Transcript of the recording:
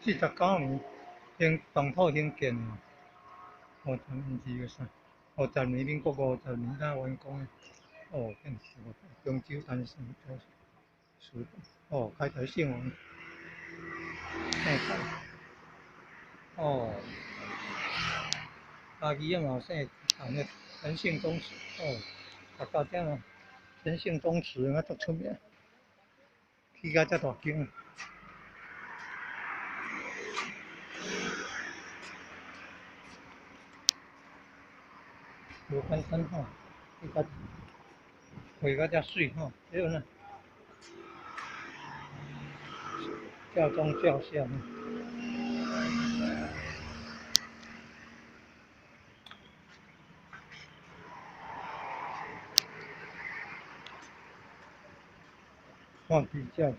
49年动土兴建哦，50年2月3，50年民国50年才完工的。哦，建中州单身图书，开台姓王，哦，家己也嘛姓唐的，陈姓宗祠，读到这啊，陈姓宗祠啊足出名，起甲遮大间。无简单吼，画甲遮水吼，对啦，教宗教校。看起价值。